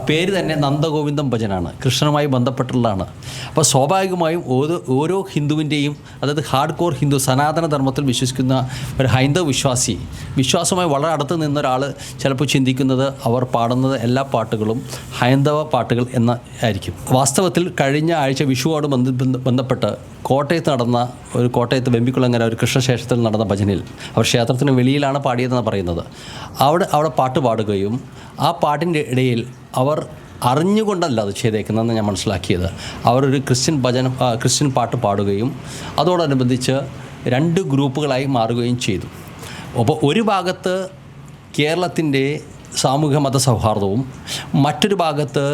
പേര് തന്നെ നന്ദഗോവിന്ദം ഭജനാണ്, കൃഷ്ണനുമായി ബന്ധപ്പെട്ടുള്ളതാണ്. അപ്പോൾ സ്വാഭാവികമായും ഓരോ ഹിന്ദുവിൻ്റെയും, അതായത് ഹാർഡ് കോർ ഹിന്ദു സനാതന ധർമ്മത്തിൽ വിശ്വസിക്കുന്ന ഒരു ഹൈന്ദവ വിശ്വാസവുമായി വളരെ അടുത്ത് നിന്നൊരാൾ ചിലപ്പോൾ ചിന്തിക്കുന്നത് അവർ പാടുന്നത് എല്ലാ പാട്ടുകളും ഹൈന്ദവ പാട്ടുകൾ എന്നായിരിക്കും. വാസ്തവത്തിൽ കഴിഞ്ഞ ആഴ്ച വിഷുവോട് ബന്ധപ്പെട്ട് കോട്ടയത്ത് വെമ്പിക്കുളങ്ങര ഒരു കൃഷ്ണക്ഷേത്രത്തിൽ നടന്ന ഭജനിൽ അവർ ക്ഷേത്രത്തിന് വെളിയിലാണ് പാടിയതെന്ന് പറയുന്നത്. അവിടെ പാട്ട് പാടുകയും ആ പാട്ടിൻ്റെ ഇടയിൽ അവർ അറിഞ്ഞുകൊണ്ടല്ല അത് ചെയ്തേക്കുന്നതെന്ന് ഞാൻ മനസ്സിലാക്കിയത്. അവരൊരു ക്രിസ്ത്യൻ പാട്ട് പാടുകയും അതോടനുബന്ധിച്ച് 2 ഗ്രൂപ്പുകളായി മാറുകയും ചെയ്തു. അപ്പോൾ ഒരു ഭാഗത്ത് കേരളത്തിൻ്റെ സാമൂഹിക മത സൗഹാർദ്ദവും മറ്റൊരു ഭാഗത്ത്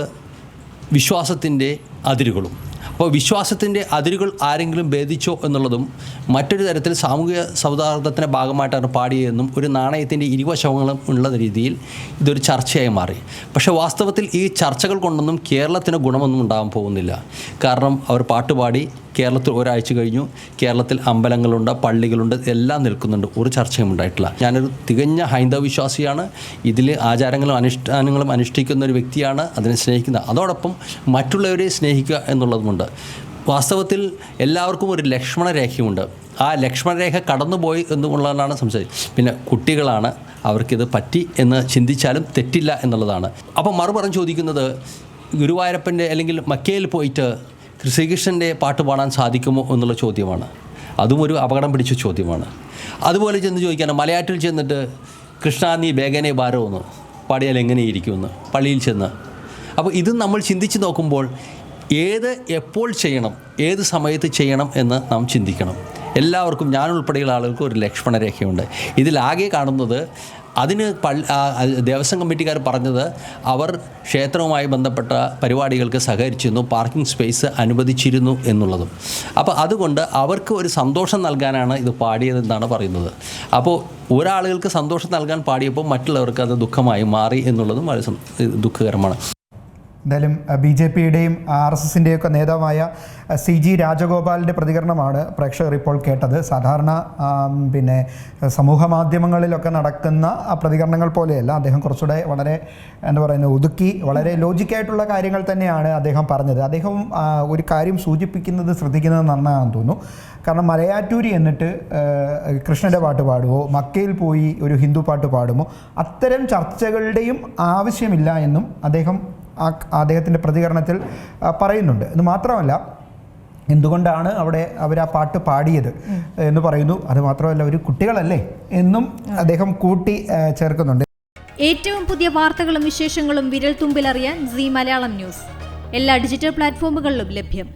വിശ്വാസത്തിൻ്റെ അതിരുകളും. അപ്പോൾ വിശ്വാസത്തിൻ്റെ അതിരുകൾ ആരെങ്കിലും ഭേദിച്ചോ എന്നുള്ളതും മറ്റൊരു തരത്തിൽ സാമൂഹിക സൗഹാർദ്ദത്തിൻ്റെ ഭാഗമായിട്ടാണ് പാടിയതെന്നും ഒരു നാണയത്തിൻ്റെ ഇരുവശങ്ങളും ഉള്ള രീതിയിൽ ഇതൊരു ചർച്ചയായി മാറി. പക്ഷേ വാസ്തവത്തിൽ ഈ ചർച്ചകൾ കൊണ്ടൊന്നും കേരളത്തിന് ഗുണമൊന്നും ഉണ്ടാകാൻ പോകുന്നില്ല. കാരണം അവർ പാട്ടുപാടി കേരളത്തിൽ ഒരാഴ്ച കഴിഞ്ഞു, കേരളത്തിൽ അമ്പലങ്ങളുണ്ട്, പള്ളികളുണ്ട്, എല്ലാം നിൽക്കുന്നുണ്ട്, ഒരു ചർച്ചയും ഉണ്ടായിട്ടില്ല. ഞാനൊരു തികഞ്ഞ ഹൈന്ദവ വിശ്വാസിയാണ്, ഇതിൽ ആചാരങ്ങളും അനുഷ്ഠാനങ്ങളും അനുഷ്ഠിക്കുന്ന ഒരു വ്യക്തിയാണ്, അതിനെ സ്നേഹിക്കുന്നത്. അതോടൊപ്പം മറ്റുള്ളവരെ സ്നേഹിക്കുക എന്നുള്ളതുമുണ്ട്. വാസ്തവത്തിൽ എല്ലാവർക്കും ഒരു ലക്ഷ്മണരേഖയുണ്ട്. ആ ലക്ഷ്മണരേഖ കടന്നുപോയി എന്നുള്ളതാണ് സംശയം. പിന്നെ കുട്ടികളാണ്, അവർക്കിത് പറ്റി എന്ന് ചിന്തിച്ചാലും തെറ്റില്ല എന്നുള്ളതാണ്. അപ്പോൾ മറുപറഞ്ഞ് ചോദിക്കുന്നത് ഗുരുവായൂരപ്പൻ്റെ അല്ലെങ്കിൽ മക്കയിൽ പോയിട്ട് ശ്രീകൃഷ്ണൻ്റെ പാട്ട് പാടാൻ സാധിക്കുമോ എന്നുള്ള ചോദ്യമാണ്. അതും ഒരു അപകടം പിടിച്ച ചോദ്യമാണ്. അതുപോലെ ചെന്ന് ചോദിക്കാൻ മലയാറ്റിൽ ചെന്നിട്ട് കൃഷ്ണ നീ ബേഗനെ ബാരോ എന്ന് പാടിയാൽ എങ്ങനെയിരിക്കുമെന്ന് പള്ളിയിൽ ചെന്ന്. അപ്പോൾ ഇത് നമ്മൾ ചിന്തിച്ച് നോക്കുമ്പോൾ എപ്പോൾ ചെയ്യണം, ഏത് സമയത്ത് ചെയ്യണം എന്ന് നാം ചിന്തിക്കണം. എല്ലാവർക്കും, ഞാനുൾപ്പെടെയുള്ള ആളുകൾക്കും ഒരു ലക്ഷ്മണരേഖയുണ്ട്. ഇതിലാകെ കാണുന്നത് അതിന് ദേവസ്വം കമ്മിറ്റിക്കാർ പറഞ്ഞത് അവർ ക്ഷേത്രവുമായി ബന്ധപ്പെട്ട പരിപാടികൾക്ക് സഹകരിച്ചിരുന്നു, പാർക്കിംഗ് സ്പേസ് അനുവദിച്ചിരുന്നു എന്നുള്ളതും. അപ്പോൾ അതുകൊണ്ട് അവർക്ക് ഒരു സന്തോഷം നൽകാനാണ് ഇത് പാടിയതെന്നാണ് പറയുന്നത്. അപ്പോൾ ഒരാളുകൾക്ക് സന്തോഷം നൽകാൻ പാടിയപ്പോൾ മറ്റുള്ളവർക്ക് അത് ദുഃഖമായി മാറി എന്നുള്ളതും വളരെ ദുഃഖകരമാണ്. എന്തായാലും BJPയുടെയും RSSൻ്റെയൊക്കെ നേതാവായ CG രാജഗോപാലിൻ്റെ പ്രതികരണമാണ് പ്രേക്ഷകർ ഇപ്പോൾ കേട്ടത്. സാധാരണ സമൂഹ മാധ്യമങ്ങളിലൊക്കെ നടക്കുന്ന പ്രതികരണങ്ങൾ പോലെയല്ല. അദ്ദേഹം കുറച്ചുകൂടെ വളരെ ഒതുക്കി വളരെ ലോജിക്കായിട്ടുള്ള കാര്യങ്ങൾ തന്നെയാണ് അദ്ദേഹം പറഞ്ഞത്. അദ്ദേഹം ഒരു കാര്യം സൂചിപ്പിക്കുന്നത് ശ്രദ്ധിക്കുന്നത് നന്നാണെന്ന് തോന്നുന്നു. കാരണം മലയാറ്റൂരി എന്നിട്ട് കൃഷ്ണൻ്റെ പാട്ട് പാടുമോ, മക്കയിൽ പോയി ഒരു ഹിന്ദു പാട്ട് പാടുമോ, അത്തരം ചർച്ചകളുടെയും ആവശ്യമില്ല എന്നും അദ്ദേഹത്തിൻ്റെ പ്രതികരണത്തിൽ പറയുന്നുണ്ട്. ഇത് മാത്രമല്ല, എന്തുകൊണ്ടാണ് അവർ ആ പാട്ട് പാടിയത് എന്ന് പറയുന്നു. അത് മാത്രമല്ല, ഒരു കുട്ടികളല്ലേ എന്നും അദ്ദേഹം കൂട്ടി ചേർക്കുന്നുണ്ട്. ഏറ്റവും പുതിയ വാർത്തകളും വിശേഷങ്ങളും വിരൽ തുമ്പിലറിയാൻ Zee മലയാളം ന്യൂസ് എല്ലാ ഡിജിറ്റൽ പ്ലാറ്റ്ഫോമുകളിലും ലഭ്യം.